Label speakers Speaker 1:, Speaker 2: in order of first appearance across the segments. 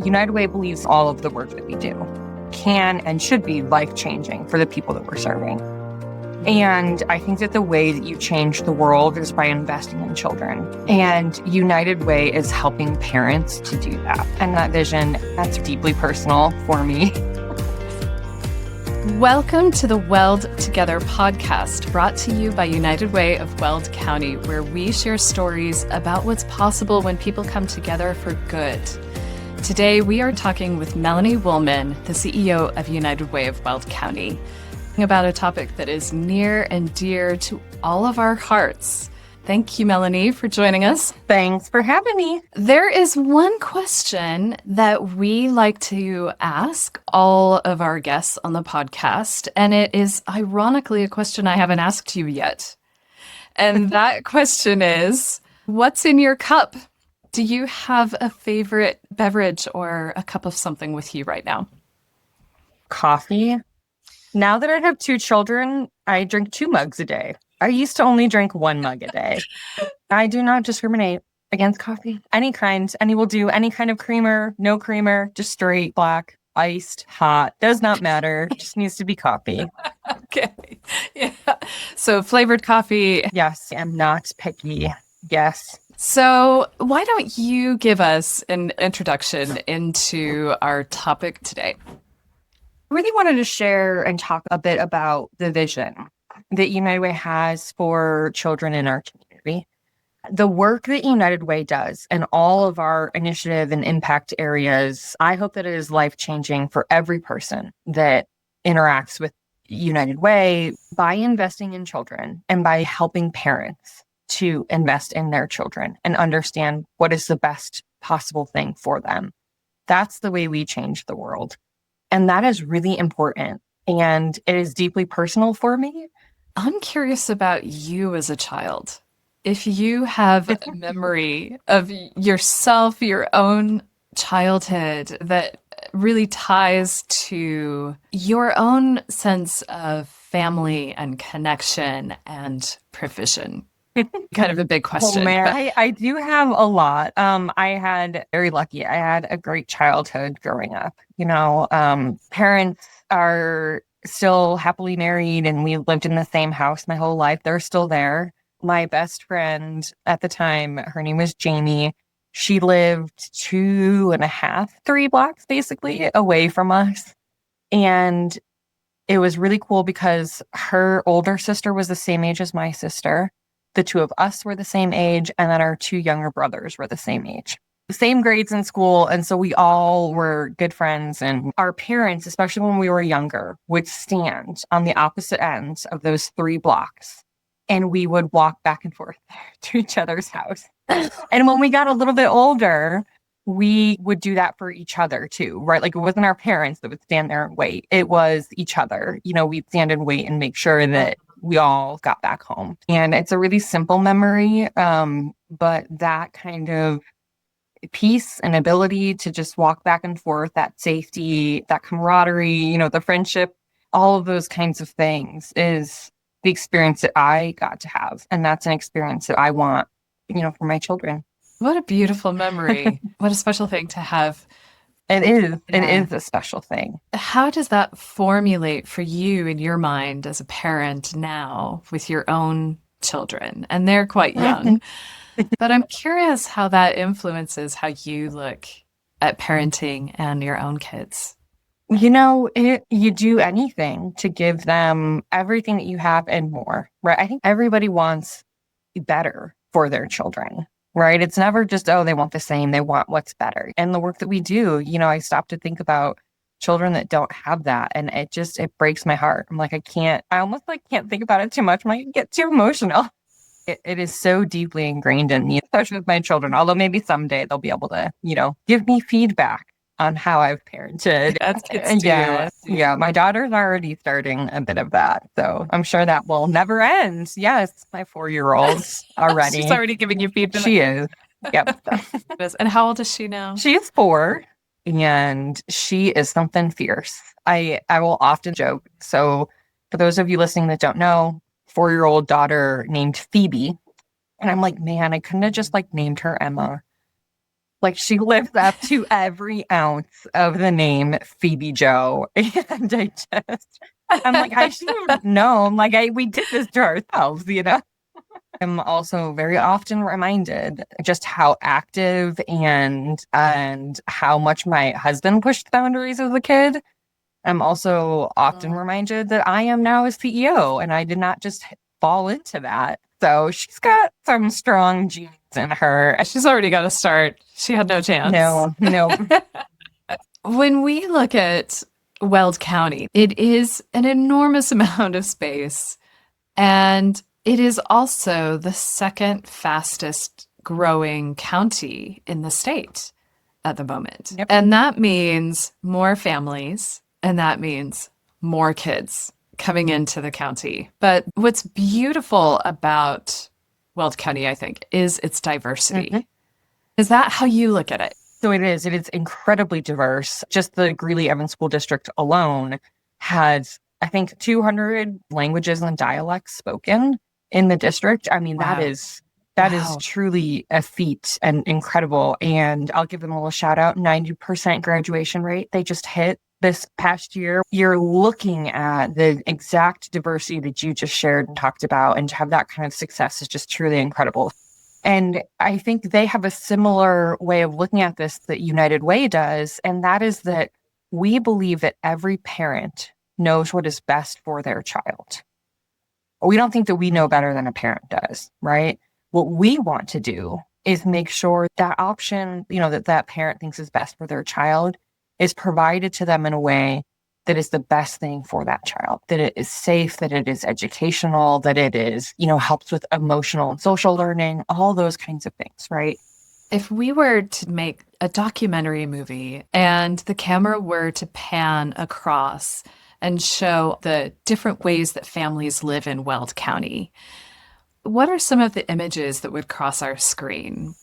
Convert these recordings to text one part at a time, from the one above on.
Speaker 1: United Way believes all of the work that we do can and should be life-changing for the people that we're serving. And I think that the way that you change the world is by investing in children. And United Way is helping parents to do that. And that vision, that's deeply personal for me.
Speaker 2: Welcome to the Weld Together podcast, brought to you by United Way of Weld County, where we share stories about what's possible when people come together for good. Today, we are talking with Melanie Woolman, the CEO of United Way of Weld County, about a topic that is near and dear to all of our hearts. Thank you, Melanie, for joining us.
Speaker 1: Thanks for having me.
Speaker 2: There is one question that we like to ask all of our guests on the podcast, and it is ironically a question I haven't asked you yet. And that question is, what's in your cup? Do you have a favorite beverage or a cup of something with you right now?
Speaker 1: Coffee. Now that I have 2 children, I drink 2 mugs a day. I used to only drink 1 mug a day. I do not discriminate against coffee. Any kind. Any will do. Any kind of creamer, no creamer, just straight, black, iced, hot. Does not matter. Just needs to be coffee.
Speaker 2: Okay. Yeah. So flavored coffee.
Speaker 1: Yes, I'm not picky. Yes.
Speaker 2: So why don't you give us an introduction into our topic today?
Speaker 1: I really wanted to share and talk a bit about the vision that United Way has for children in our community. The work that United Way does and all of our initiative and impact areas, I hope that it is life-changing for every person that interacts with United Way by investing in children and by helping parents to invest in their children and understand what is the best possible thing for them. That's the way we change the world. And that is really important. And it is deeply personal for me.
Speaker 2: I'm curious about you as a child. If you have a memory of yourself, your own childhood that really ties to your own sense of family and connection and provision. Kind of a big question.
Speaker 1: Oh man, I do have a lot. I had very lucky. I had a great childhood growing up. Parents are still happily married and we lived in the same house my whole life. They're still there. My best friend at the time, her name was Jamie. She lived 2.5, 3 blocks basically away from us. And it was really cool because her older sister was the same age as my sister. The 2 of us were the same age, and then our 2 younger brothers were the same age. Same grades in school, and so we all were good friends. And our parents, especially when we were younger, would stand on the opposite ends of those 3 blocks, and we would walk back and forth to each other's house. And when we got a little bit older, we would do that for each other too, right? Like it wasn't our parents that would stand there and wait. It was each other. We'd stand and wait and make sure that we all got back home. And it's a really simple memory, but that kind of peace and ability to just walk back and forth, that safety, that camaraderie, the friendship, all of those kinds of things is the experience that I got to have. And that's an experience that I want, for my children.
Speaker 2: What a beautiful memory. What a special thing to have.
Speaker 1: It is. Yeah. It is a special thing.
Speaker 2: How does that formulate for you in your mind as a parent now with your own children? And they're quite young. But I'm curious how that influences how you look at parenting and your own kids.
Speaker 1: You do anything to give them everything that you have and more, right? I think everybody wants better for their children. Right? It's never just, they want the same. They want what's better. And the work that we do, I stop to think about children that don't have that. And it breaks my heart. I'm like, I almost can't think about it too much. I get too emotional. It is so deeply ingrained in me, especially with my children. Although maybe someday they'll be able to, give me feedback on how I've parented.
Speaker 2: That's kids too.
Speaker 1: Yeah. My daughter's already starting a bit of that. So I'm sure that will never end. Yes. My 4-year-old already.
Speaker 2: She's already giving you feedback.
Speaker 1: She is. Yep.
Speaker 2: And how old is she now?
Speaker 1: She is 4 and she is something fierce. I will often joke. So for those of you listening that don't know, 4-year-old daughter named Phoebe. And I'm like, man, I couldn't have just named her Emma. Like she lives up to every ounce of the name Phoebe Joe. And I'm like, I shouldn't know. I'm like, we did this to ourselves, you know? I'm also very often reminded just how active and how much my husband pushed the boundaries as a kid. I'm also often reminded that I am now a CEO and I did not just fall into that. So she's got some strong genes in her.
Speaker 2: She's already got to start. She had no chance.
Speaker 1: No.
Speaker 2: When we look at Weld County, it is an enormous amount of space, and it is also the second fastest growing county in the state at the moment.
Speaker 1: Yep.
Speaker 2: And that means more families, and that means more kids coming into the county. But what's beautiful about Weld County, I think, is its diversity. Mm-hmm. Is that how you look at it?
Speaker 1: So it is. It is incredibly diverse. Just the Greeley-Evans School District alone has, I think, 200 languages and dialects spoken in the district. I mean,
Speaker 2: wow.
Speaker 1: that is truly a feat and incredible. And I'll give them a little shout out. 90% graduation rate they just hit this past year. You're looking at the exact diversity that you just shared and talked about, and to have that kind of success is just truly incredible. And I think they have a similar way of looking at this that United Way does, and that is that we believe that every parent knows what is best for their child. We don't think that we know better than a parent does, right? What we want to do is make sure that option, that parent thinks is best for their child is provided to them in a way that is the best thing for that child, that it is safe, that it is educational, that it is, helps with emotional and social learning, all those kinds of things, right?
Speaker 2: If we were to make a documentary movie and the camera were to pan across and show the different ways that families live in Weld County, what are some of the images that would cross our screen?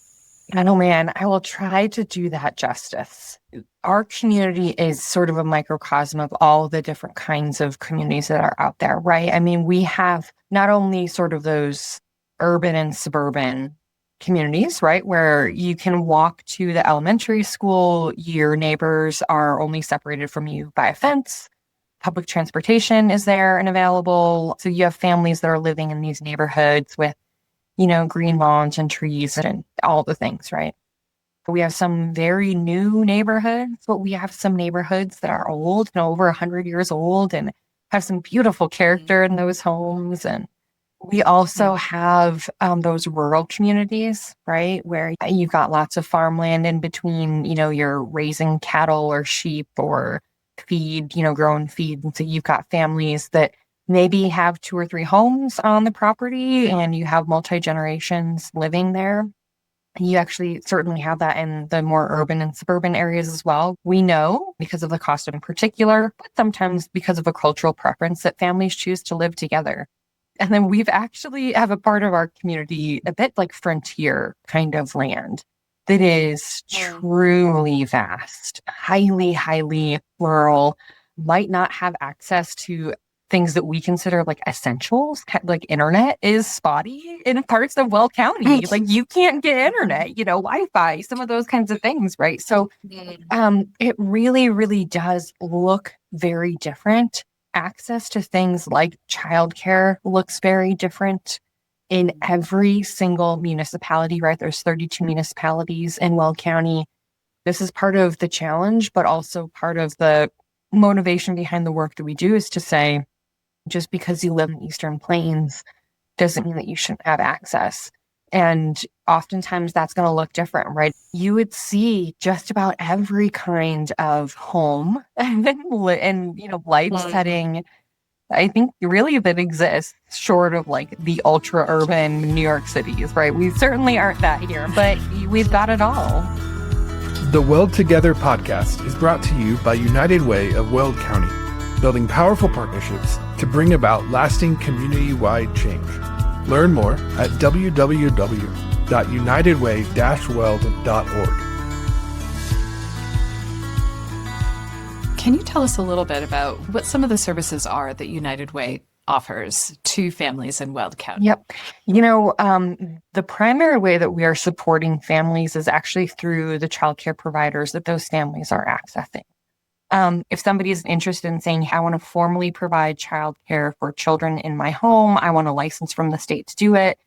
Speaker 1: I know, man, I will try to do that justice. Our community is sort of a microcosm of all the different kinds of communities that are out there, right? I mean, we have not only sort of those urban and suburban communities, right, where you can walk to the elementary school, your neighbors are only separated from you by a fence. Public transportation is there and available. So you have families that are living in these neighborhoods with green lawns and trees and all the things, right? We have some very new neighborhoods, but we have some neighborhoods that are old, over 100 years old, and have some beautiful character in those homes. And we also have those rural communities, right, where you've got lots of farmland in between, you're raising cattle or sheep or feed, growing feed. And so you've got families that maybe have 2 or 3 homes on the property and you have multi-generations living there. You actually certainly have that in the more urban and suburban areas as well. We know because of the cost in particular, but sometimes because of a cultural preference that families choose to live together. And then we've actually have a part of our community, a bit like frontier kind of land that is truly vast, highly, highly rural, might not have access to things that we consider like essentials, like internet is spotty in parts of Weld County. Like you can't get internet, Wi-Fi, some of those kinds of things, right? So it really, really does look very different. Access to things like childcare looks very different in every single municipality, right? There's 32 municipalities in Weld County. This is part of the challenge, but also part of the motivation behind the work that we do is to say, just because you live in the Eastern Plains doesn't mean that you shouldn't have access. And oftentimes that's going to look different, right? You would see just about every kind of home and light setting, I think really that exists short of like the ultra urban New York cities, right? We certainly aren't that here, but we've got it all.
Speaker 3: The Weld Together podcast is brought to you by United Way of Weld County, building powerful partnerships to bring about lasting community-wide change. Learn more at www.unitedway-weld.org.
Speaker 2: Can you tell us a little bit about what some of the services are that United Way offers to families in Weld County?
Speaker 1: Yep. The primary way that we are supporting families is actually through the childcare providers that those families are accessing. If somebody is interested in saying, I want to formally provide childcare for children in my home, I want a license from the state to do it,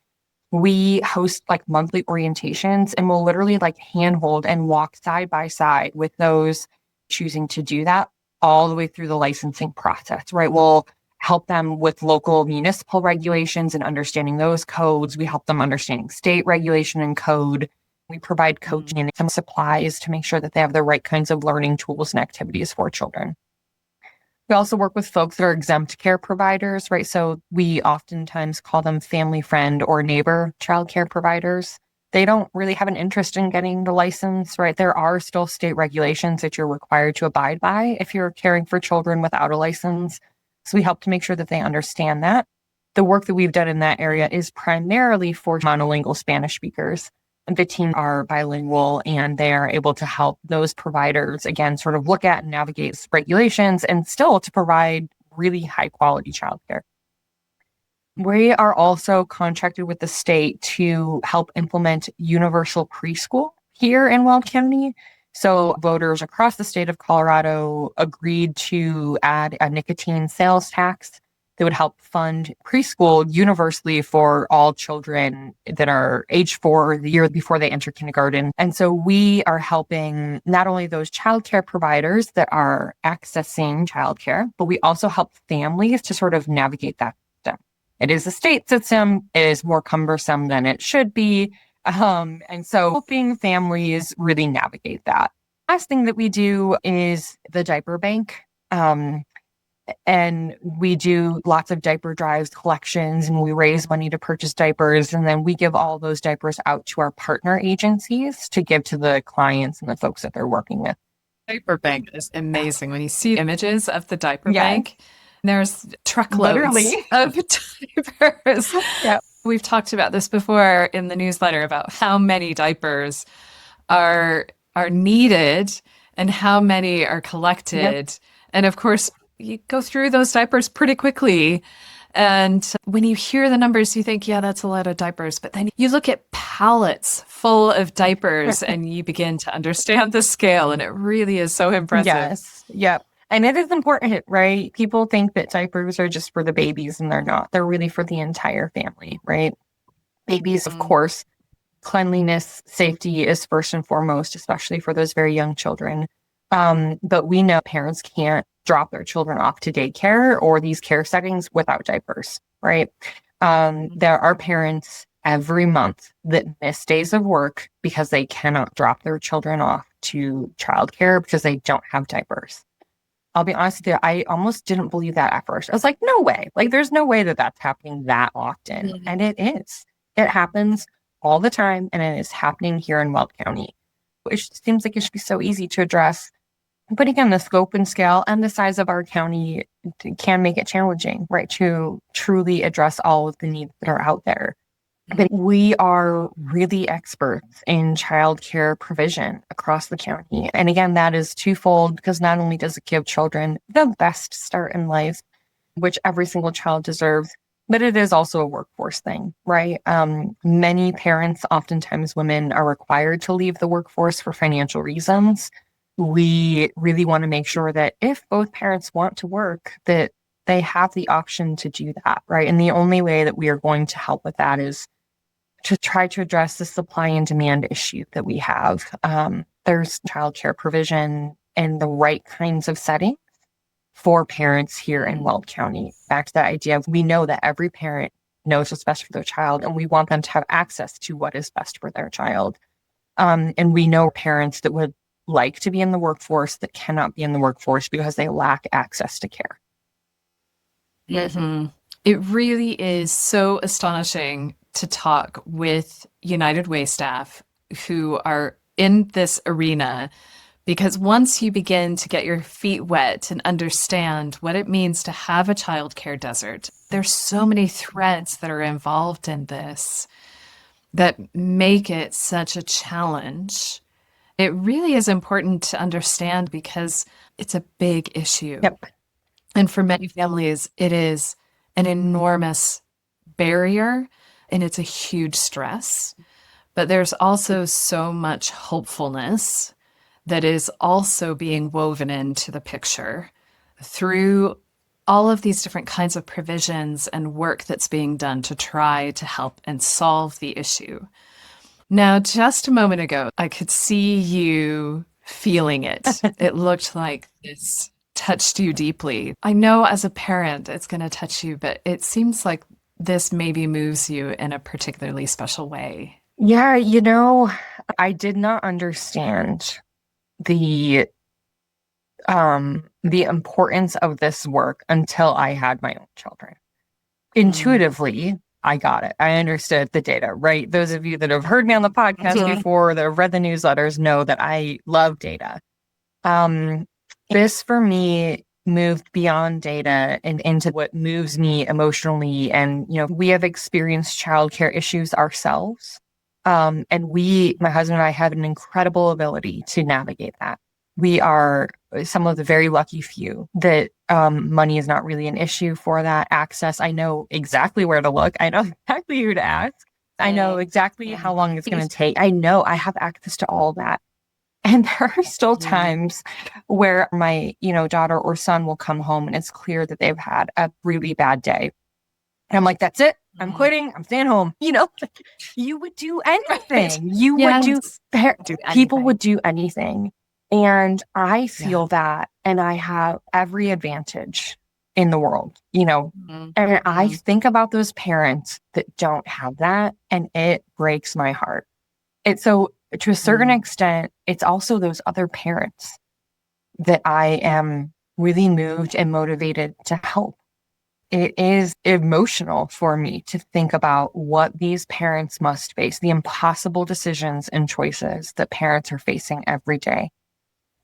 Speaker 1: we host like monthly orientations and we'll literally like handhold and walk side by side with those choosing to do that all the way through the licensing process, right? We'll help them with local municipal regulations and understanding those codes. We help them understanding state regulation and code. We provide coaching and some supplies to make sure that they have the right kinds of learning tools and activities for children. We also work with folks that are exempt care providers, right? So we oftentimes call them family friend or neighbor childcare providers. They don't really have an interest in getting the license, right? There are still state regulations that you're required to abide by if you're caring for children without a license. So we help to make sure that they understand that. The work that we've done in that area is primarily for monolingual Spanish speakers. The team are bilingual and they are able to help those providers, again, sort of look at and navigate regulations and still to provide really high quality childcare. We are also contracted with the state to help implement universal preschool here in Weld County. So voters across the state of Colorado agreed to add a nicotine sales tax that would help fund preschool universally for all children that are age 4 the year before they enter kindergarten. And so we are helping not only those childcare providers that are accessing childcare, but we also help families to sort of navigate that system. It is a state system. It is more cumbersome than it should be. And so helping families really navigate that. Last thing that we do is the diaper bank. And we do lots of diaper drives, collections, and we raise money to purchase diapers. And then we give all those diapers out to our partner agencies to give to the clients and the folks that they're working with.
Speaker 2: Diaper bank is amazing. When you see images of the diaper bank, there's truckloads of diapers.
Speaker 1: Yep.
Speaker 2: We've talked about this before in the newsletter about how many diapers are needed and how many are collected. Yep. And of course, you go through those diapers pretty quickly. And when you hear the numbers, you think, yeah, that's a lot of diapers. But then you look at pallets full of diapers and you begin to understand the scale. And it really is so impressive.
Speaker 1: Yes. Yep. And it is important, right? People think that diapers are just for the babies and they're not. They're really for the entire family, right? Babies, of course, cleanliness, safety is first and foremost, especially for those very young children. But we know parents can't drop their children off to daycare or these care settings without diapers, right? There are parents every month that miss days of work because they cannot drop their children off to childcare because they don't have diapers. I'll be honest with you, I almost didn't believe that at first. I was like, no way. Like, there's no way that that's happening that often. Mm-hmm. And it is. It happens all the time, and it is happening here in Weld County. It seems like it should be so easy to address. But again, the scope and scale and the size of our county can make it challenging, right, to truly address all of the needs that are out there. But we are really experts in childcare provision across the county. And again, that is twofold because not only does it give children the best start in life, which every single child deserves, but it is also a workforce thing, right? Many parents, oftentimes women, are required to leave the workforce for financial reasons. We really want to make sure that if both parents want to work, that they have the option to do that, right? And the only way that we are going to help with that is to try to address the supply and demand issue that we have. There's childcare provision in the right kinds of settings for parents here in Weld County. Back to that idea of we know that every parent knows what's best for their child, and we want them to have access to what is best for their child. And we know parents that would like to be in the workforce that cannot be in the workforce because they lack access to care.
Speaker 2: Mm-hmm. It really is so astonishing to talk with United Way staff who are in this arena, because once you begin to get your feet wet and understand what it means to have a childcare desert, there's so many threads that are involved in this that make it such a challenge. It really is important to understand because it's a big issue.
Speaker 1: Yep.
Speaker 2: And for many families, it is an enormous barrier and it's a huge stress. But there's also so much hopefulness that is also being woven into the picture through all of these different kinds of provisions and work that's being done to try to help and solve the issue. Now, just a moment ago, I could see you feeling it. It looked like this touched you deeply. I know as a parent, it's going to touch you, but it seems like this maybe moves you in a particularly special way.
Speaker 1: Yeah, I did not understand the importance of this work until I had my own children. Intuitively, I got it. I understood the data, right? Those of you that have heard me on the podcast before, that have read the newsletters, know that I love data. This for me moved beyond data and into what moves me emotionally. And, we have experienced childcare issues ourselves. And my husband and I have an incredible ability to navigate that. We are some of the very lucky few that money is not really an issue for that. Access, I know exactly where to look. I know exactly who to ask. I know exactly how long it's going to take. I know I have access to all that. And there are still times where my, daughter or son will come home and it's clear that they've had a really bad day. And I'm like, that's it. I'm quitting. I'm staying home. You would do anything. People would do anything. And I feel that, and I have every advantage in the world, and I think about those parents that don't have that, and it breaks my heart. So to a certain extent, it's also those other parents that I am really moved and motivated to help. It is emotional for me to think about what these parents must face, the impossible decisions and choices that parents are facing every day.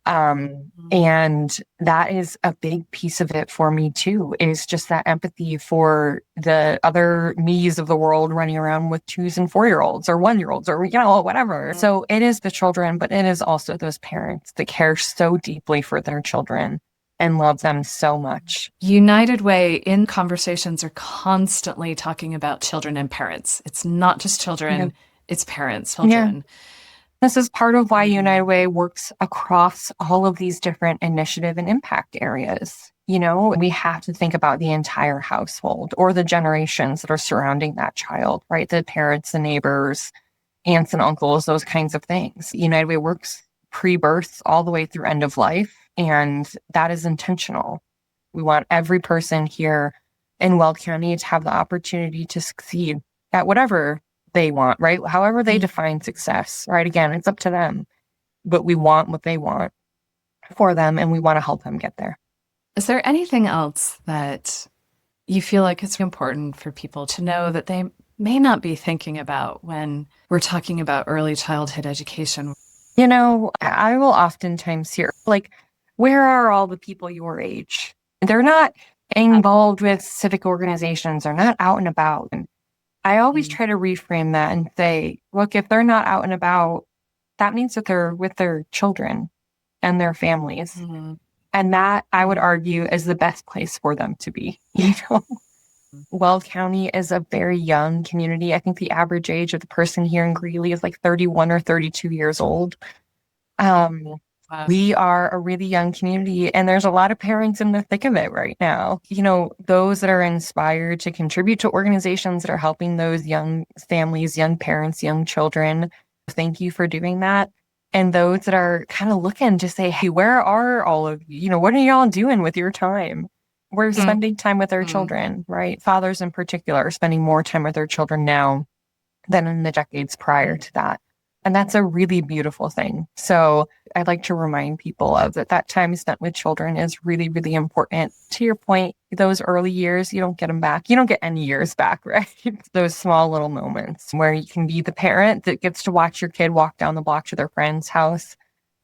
Speaker 1: And that is a big piece of it for me too, is just that empathy for the other me's of the world running around with 2 and 4-year-olds or 1-year-olds or, whatever. So it is the children, but it is also those parents that care so deeply for their children and love them so much.
Speaker 2: United Way in conversations are constantly talking about children and parents. It's not just children, it's parents, children.
Speaker 1: Yeah. This is part of why United Way works across all of these different initiative and impact areas. We have to think about the entire household or the generations that are surrounding that child, right? The parents, the neighbors, aunts and uncles, those kinds of things. United Way works pre-birth all the way through end of life, and that is intentional. We want every person here in Weld County to have the opportunity to succeed at whatever they want, right? However they define success, right? Again, it's up to them, but we want what they want for them and we want to help them get there.
Speaker 2: Is there anything else that you feel like it's important for people to know that they may not be thinking about when we're talking about early childhood education?
Speaker 1: I will oftentimes hear, where are all the people your age? They're not involved with civic organizations. They're not out and about. And I always try to reframe that and say, look, if they're not out and about, that means that they're with their children and their families. And that, I would argue, is the best place for them to be. Weld County is a very young community. I think the average age of the person here in Greeley is 31 or 32 years old. We are a really young community, and there's a lot of parents in the thick of it right now. Those that are inspired to contribute to organizations that are helping those young families, young parents, young children. Thank you for doing that. And those that are kind of looking to say, hey, where are all of you? What are y'all doing with your time? We're spending time with our children, right? Fathers in particular are spending more time with their children now than in the decades prior to that. And that's a really beautiful thing. So I'd like to remind people of that time spent with children is really, really important. To your point, those early years, you don't get them back. You don't get any years back, right? Those small little moments where you can be the parent that gets to watch your kid walk down the block to their friend's house.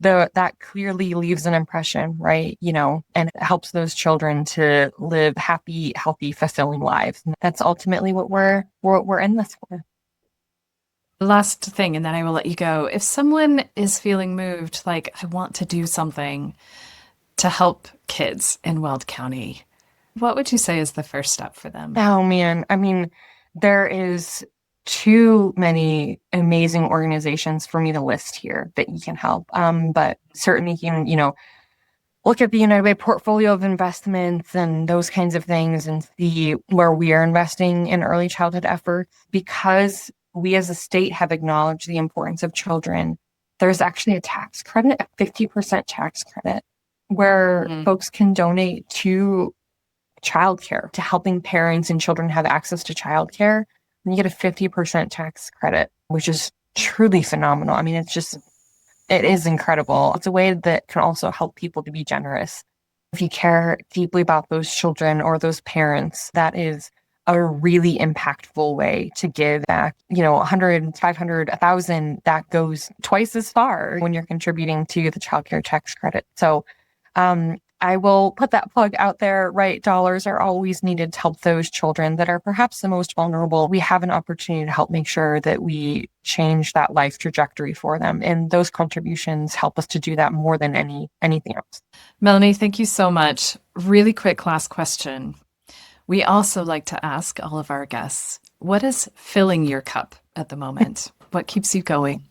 Speaker 1: That clearly leaves an impression, right? And it helps those children to live happy, healthy, fulfilling lives. And that's ultimately what we're in this for.
Speaker 2: Last thing, and then I will let you go. If someone is feeling moved, I want to do something to help kids in Weld County, What would you say is the first step for them?
Speaker 1: Oh man, I mean, there is too many amazing organizations for me to list here that you can help. But certainly you can, look at the United Way portfolio of investments and those kinds of things and see where we are investing in early childhood efforts. Because we as a state have acknowledged the importance of children, there's actually a tax credit, a 50% tax credit, where folks can donate to childcare, to helping parents and children have access to childcare. And you get a 50% tax credit, which is truly phenomenal. I mean, it is incredible. It's a way that can also help people to be generous. If you care deeply about those children or those parents, that is a really impactful way to give back. 100, 500, 1,000, that goes twice as far when you're contributing to the childcare tax credit. So I will put that plug out there, right? Dollars are always needed to help those children that are perhaps the most vulnerable. We have an opportunity to help make sure that we change that life trajectory for them. And those contributions help us to do that more than anything else.
Speaker 2: Melanie, thank you so much. Really quick last question. We also like to ask all of our guests, what is filling your cup at the moment? What keeps you going?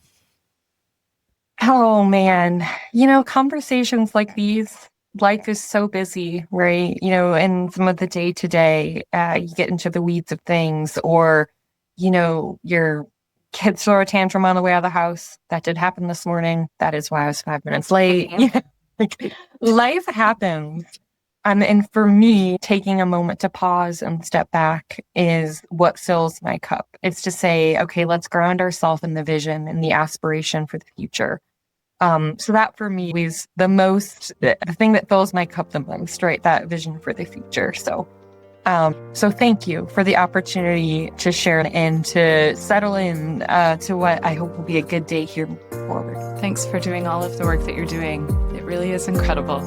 Speaker 1: Oh man, conversations like these, life is so busy, right? And some of the day to day, you get into the weeds of things, or, your kids throw a tantrum on the way out of the house. That did happen this morning. That is why I was 5 minutes late. Life happens. And for me, taking a moment to pause and step back is what fills my cup. It's to say, okay, let's ground ourselves in the vision and the aspiration for the future. So that for me is the thing that fills my cup the most, right? That vision for the future. So thank you for the opportunity to share and to settle in to what I hope will be a good day here forward.
Speaker 2: Thanks for doing all of the work that you're doing. It really is incredible.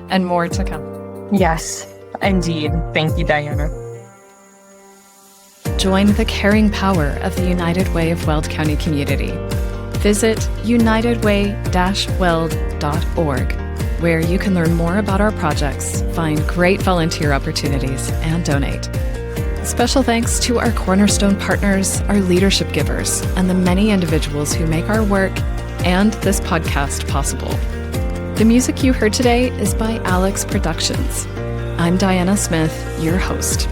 Speaker 2: And more to come.
Speaker 1: Yes, indeed. Thank you, Diana.
Speaker 2: Join the caring power of the United Way of Weld County community. Visit unitedway-weld.org, where you can learn more about our projects, find great volunteer opportunities, and donate. Special thanks to our cornerstone partners, our leadership givers, and the many individuals who make our work and this podcast possible. The music you heard today is by Alex Productions. I'm Diana Smith, your host.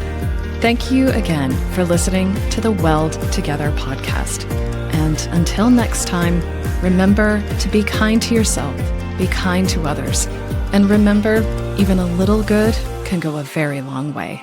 Speaker 2: Thank you again for listening to the Weld Together podcast. And until next time, remember to be kind to yourself, be kind to others, and remember, even a little good can go a very long way.